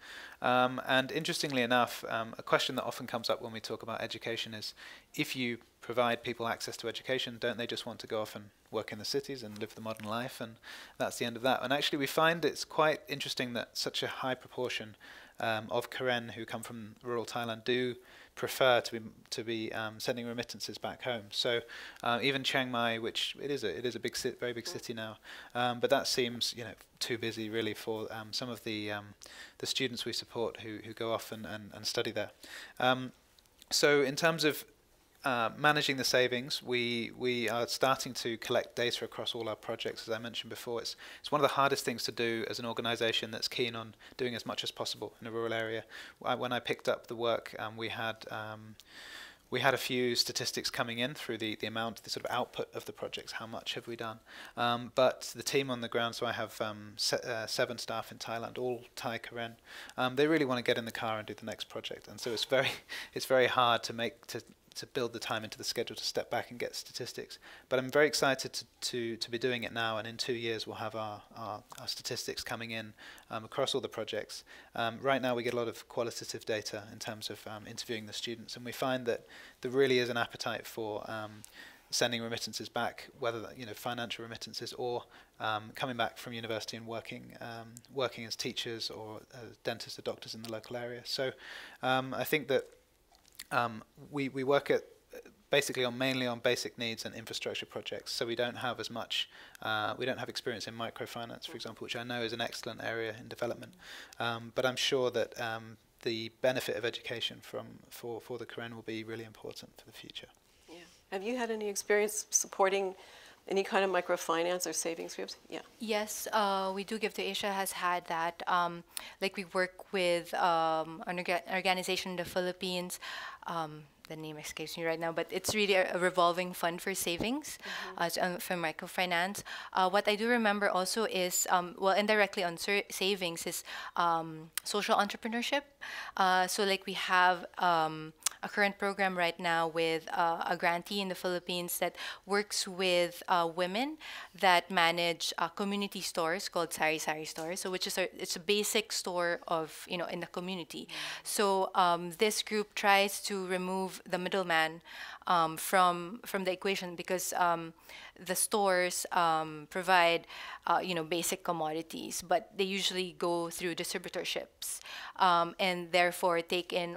And interestingly enough, a question that often comes up when we talk about education is, if you provide people access to education, don't they just want to go off and work in the cities and live the modern life, and that's the end of that? And actually we find it's quite interesting that such a high proportion of Karen who come from rural Thailand do prefer to be sending remittances back home. So even Chiang Mai, which it is a big very big city now, but that seems too busy really for some of the students we support who go off and study there. So in terms of managing the savings, we are starting to collect data across all our projects. As I mentioned before, it's one of the hardest things to do as an organisation that's keen on doing as much as possible in a rural area. When I picked up the work, we had a few statistics coming in through the sort of output of the projects. How much have we done? But the team on the ground, so I have 7 staff in Thailand, all Thai Karen. They really want to get in the car and do the next project, and so it's very hard to build the time into the schedule to step back and get statistics. But I'm very excited to be doing it now, and in 2 years we'll have our statistics coming in across all the projects. Right now we get a lot of qualitative data in terms of interviewing the students, and we find that there really is an appetite for sending remittances back, whether financial remittances or coming back from university and working as teachers or dentists or doctors in the local area. So I think that we work at basically mainly on basic needs and infrastructure projects. So we don't have as much, we don't have experience in microfinance, for example, which I know is an excellent area in development. But I'm sure that the benefit of education for the Karen will be really important for the future. Yeah. Have you had any experience supporting any kind of microfinance or savings groups? Yeah. Yes, we do. Give to Asia has had that. Like we work with an organization in the Philippines. The name escapes me right now, but it's really a revolving fund for savings, for microfinance. What I do remember also is, well, indirectly on savings is social entrepreneurship. So like we have a current program right now with a grantee in the Philippines that works with women that manage community stores called Sari Sari stores. So which is it's a basic store of, you know, in the community. So this group tries to remove the middleman from the equation, because the stores provide you know, basic commodities, but they usually go through distributorships and therefore take in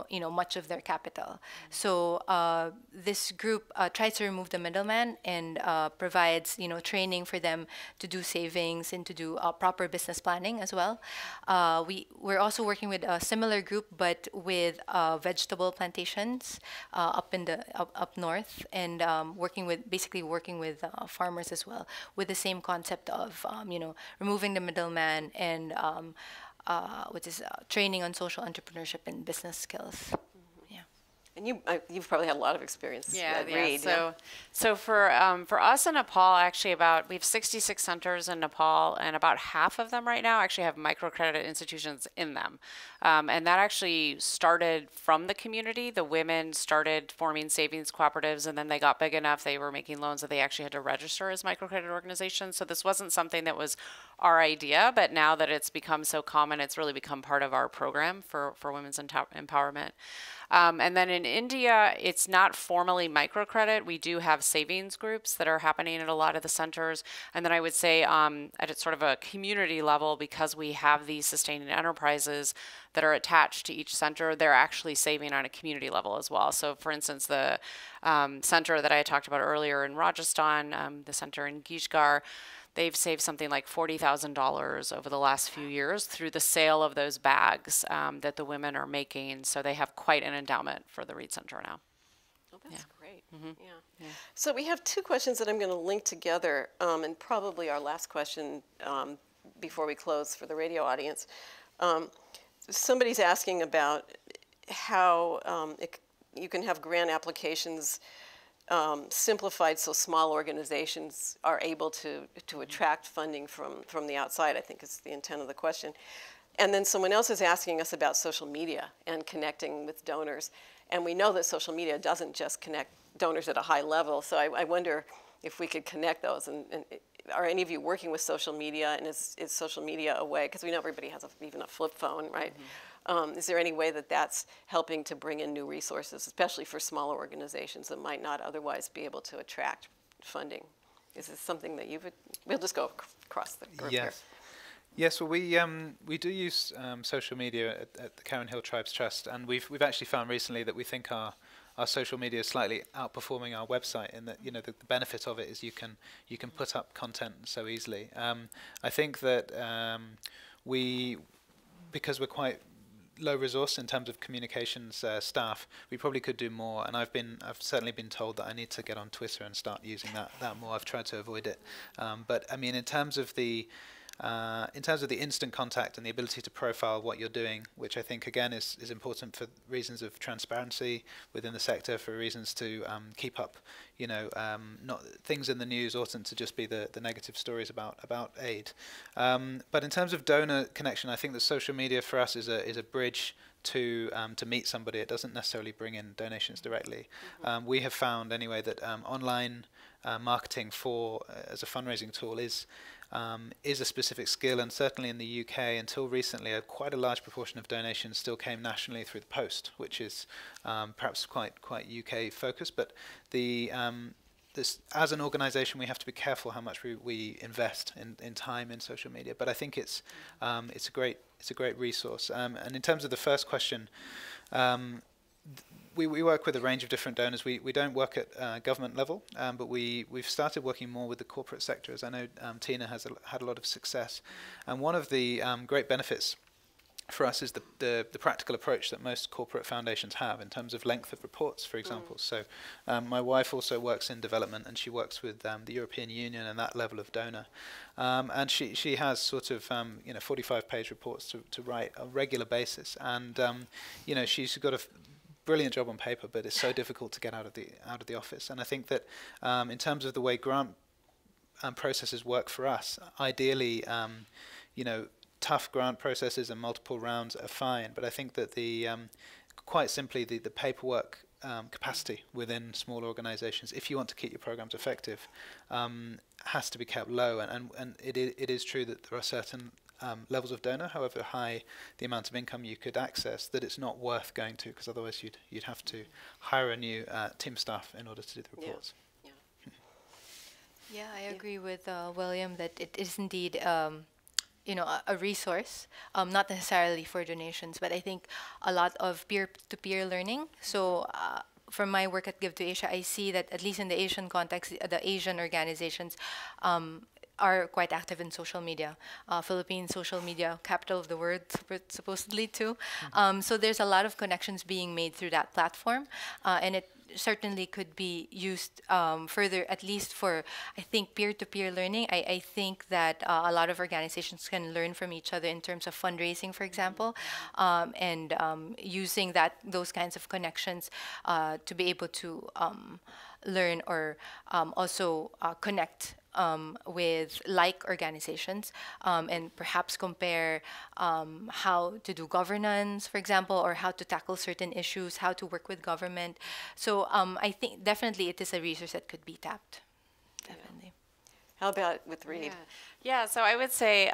you know, much of their capital. So this group tries to remove the middleman and provides, you know, training for them to do savings and to do proper business planning as well. We're also working with a similar group, but with vegetable plantations up in the up north, and basically working with farmers as well, with the same concept of you know, removing the middleman and which is training on social entrepreneurship and business skills. And you've probably had a lot of experience. Reed, so for us in Nepal, actually we have 66 centers in Nepal, and about half of them right now actually have microcredit institutions in them. And that actually started from the community. The women started forming savings cooperatives, and then they got big enough, they were making loans that they actually had to register as microcredit organizations. So this wasn't something that was our idea, but now that it's become so common, it's really become part of our program for women's empowerment. And then in India, it's not formally microcredit. We do have savings groups that are happening at a lot of the centers. And then I would say at a sort of a community level, because we have these sustaining enterprises that are attached to each center, they're actually saving on a community level as well. So for instance, the center that I had talked about earlier in Rajasthan, the center in Gijgar, they've saved something like $40,000 over the last few years through the sale of those bags that the women are making. So they have quite an endowment for the Reed Center now. Oh, that's great. Yeah. So we have two questions that I'm going to link together, and probably our last question before we close for the radio audience. Somebody's asking about how you can have grant applications simplified so small organizations are able to attract funding from the outside, I think is the intent of the question. And then someone else is asking us about social media and connecting with donors. And we know that social media doesn't just connect donors at a high level, so I wonder if we could connect those. And are any of you working with social media, and is social media a way, because we know everybody has even a flip phone, right? Is there any way that that's helping to bring in new resources, especially for smaller organizations that might not otherwise be able to attract funding? Is this something that we'll just go across the group here. Yes, well, we do use social media at the Karen Hill Tribes Trust, and we've actually found recently that we think our social media is slightly outperforming our website, in that, you know, the benefit of it is you can put up content so easily. I think that because we're quite low resource in terms of communications staff, we probably could do more, and I've certainly been told that I need to get on Twitter and start using that more. I've tried to avoid it, but I mean, in terms of the instant contact and the ability to profile what you're doing, which I think again is important for reasons of transparency within the sector, for reasons to keep up, you know, not things in the news oughtn't to just be the negative stories about aid. But in terms of donor connection, I think that social media for us is a bridge to meet somebody. It doesn't necessarily bring in donations directly. We have found anyway that online marketing as a fundraising tool is a specific skill, and certainly in the UK until recently quite a large proportion of donations still came nationally through the post, which is perhaps quite UK focused, but as an organisation we have to be careful how much we invest in time in social media, but I think it's a great resource. And in terms of the first question, we work with a range of different donors. We don't work at government level, but we've started working more with the corporate sector, as I know Tina has had a lot of success. And one of the great benefits for us is the practical approach that most corporate foundations have in terms of length of reports, for example. So my wife also works in development, and she works with the European Union and that level of donor. And she has sort of 45-page reports to write on a regular basis, and she's got a brilliant job on paper, but it's so difficult to get out of the office. And I think that in terms of the way grant processes work for us, ideally, tough grant processes and multiple rounds are fine. But I think that the quite simply the paperwork capacity within small organizations, if you want to keep your programs effective, has to be kept low. And it is true that there are certain levels of donor, however high the amount of income you could access, that it's not worth going to, because otherwise you'd have to hire a new team of staff in order to do the reports. Yeah, I agree with William that it is indeed a resource, not necessarily for donations, but I think a lot of peer-to-peer learning. So from my work at Give to Asia, I see that at least in the Asian context, the Asian organizations are quite active in social media. Philippine social media, capital of the world, supposedly too. So there's a lot of connections being made through that platform, and it certainly could be used further, at least for, I think, peer-to-peer learning. I think that a lot of organizations can learn from each other in terms of fundraising, for example, and using those kinds of connections to be able to learn or also connect with like organizations, and perhaps compare how to do governance, for example, or how to tackle certain issues, how to work with government. So I think definitely it is a resource that could be tapped. Definitely. How about with Reed? Yeah, so I would say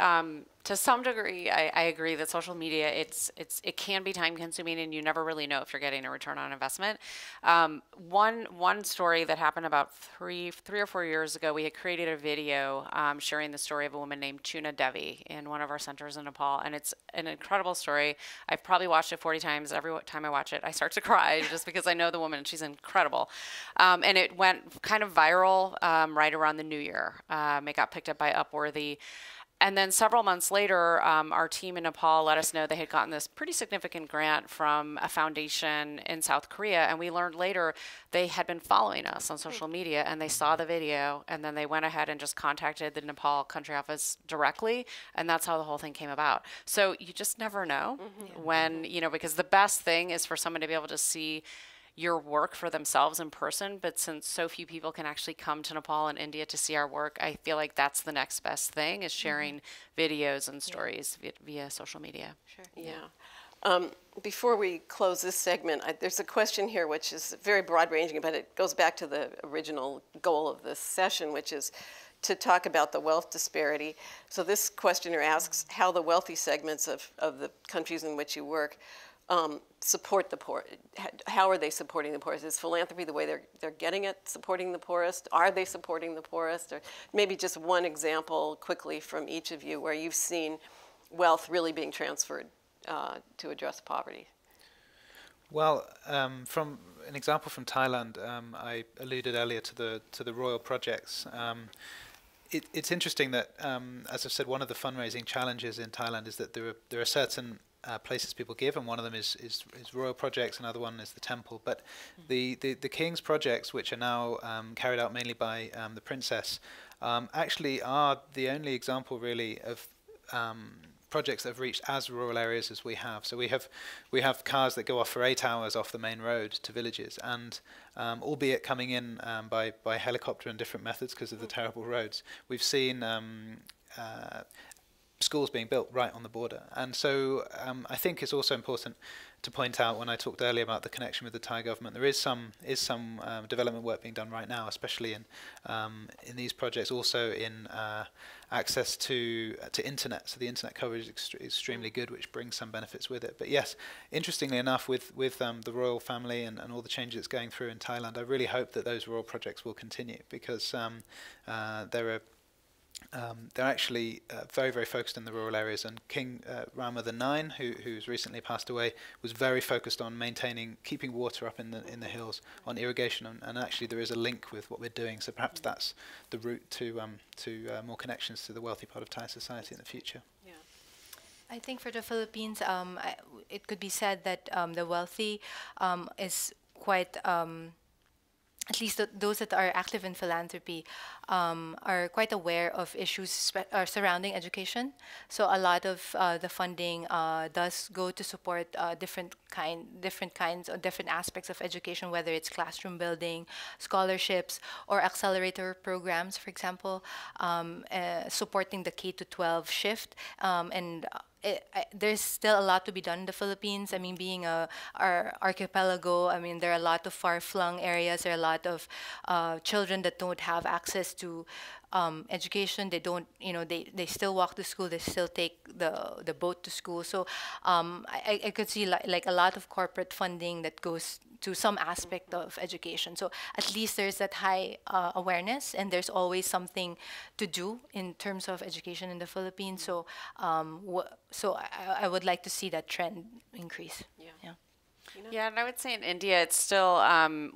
to some degree, I agree that social media, it can be time consuming and you never really know if you're getting a return on investment. One story that happened about three or 4 years ago, we had created a video sharing the story of a woman named Chuna Devi in one of our centers in Nepal, and it's an incredible story. I've probably watched it 40 times. Every time I watch it, I start to cry just because I know the woman. She's incredible. And it went kind of viral right around the New Year. It got picked up by Upworthy. And then several months later, our team in Nepal let us know they had gotten this pretty significant grant from a foundation in South Korea. And we learned later they had been following us on social media, and they saw the video, and then they went ahead and just contacted the Nepal country office directly. And that's how the whole thing came about. So you just never know when, because the best thing is for someone to be able to see your work for themselves in person, but since so few people can actually come to Nepal and India to see our work, I feel like that's the next best thing, is sharing videos and stories via social media. Sure. Yeah. Before we close this segment, there's a question here which is very broad-ranging, but it goes back to the original goal of this session, which is to talk about the wealth disparity. So this questioner asks how the wealthy segments of the countries in which you work support the poor. How are they supporting the poorest? Is philanthropy the way they're getting at supporting the poorest? Are they supporting the poorest? Or maybe just one example quickly from each of you where you've seen wealth really being transferred to address poverty. Well, from an example from Thailand, I alluded earlier to the royal projects. It's interesting that, as I've said, one of the fundraising challenges in Thailand is that there are certain places people give, and one of them is royal projects, another one is the temple. But the king's projects, which are now carried out mainly by the princess, actually are the only example really of projects that have reached as rural areas as we have. So we have cars that go off for 8 hours off the main road to villages, and albeit coming in by helicopter and different methods because of the terrible roads, we've seen schools being built right on the border. And so I think it's also important to point out, when I talked earlier about the connection with the Thai government, there is some development work being done right now, especially in these projects, also in access to internet. So the internet coverage is extremely good, which brings some benefits with it. But yes, interestingly enough, with the royal family and all the changes it's going through in Thailand, I really hope that those royal projects will continue, because they're actually very, very focused in the rural areas. And King Rama IX, who's recently passed away, was very focused on keeping water up in the hills, on irrigation, and actually there is a link with what we're doing. So perhaps that's the route to more connections to the wealthy part of Thai society in the future. Yeah. I think for the Philippines, it could be said that the wealthy is quite, at least those that are active in philanthropy, are quite aware of issues surrounding education. So a lot of the funding does go to support different kinds or different aspects of education, whether it's classroom building, scholarships, or accelerator programs, for example, supporting the K-12 shift, and there's still a lot to be done in the Philippines. I mean, being our archipelago, I mean, there are a lot of far-flung areas. There are a lot of children that don't have access to education. They don't, you know, they still walk to school. They still take the boat to school. So I could see like a lot of corporate funding that goes to some aspect of education. So at least there's that high awareness, and there's always something to do in terms of education in the Philippines. So so I would like to see that trend increase. Yeah. Yeah, and I would say in India, it's still,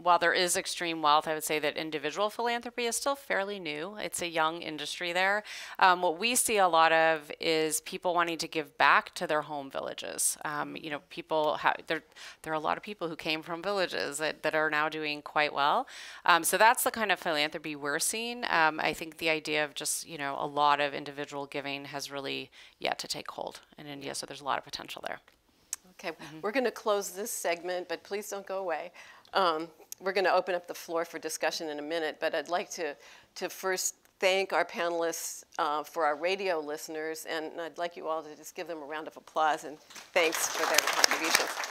while there is extreme wealth, I would say that individual philanthropy is still fairly new. It's a young industry there. What we see a lot of is people wanting to give back to their home villages. You know, people there are a lot of people who came from villages that are now doing quite well. So that's the kind of philanthropy we're seeing. I think the idea of just, you know, a lot of individual giving has really yet to take hold in India. So there's a lot of potential there. Okay, we're going to close this segment, but please don't go away. We're going to open up the floor for discussion in a minute, but I'd like to first thank our panelists for our radio listeners, and I'd like you all to just give them a round of applause and thanks for their contributions.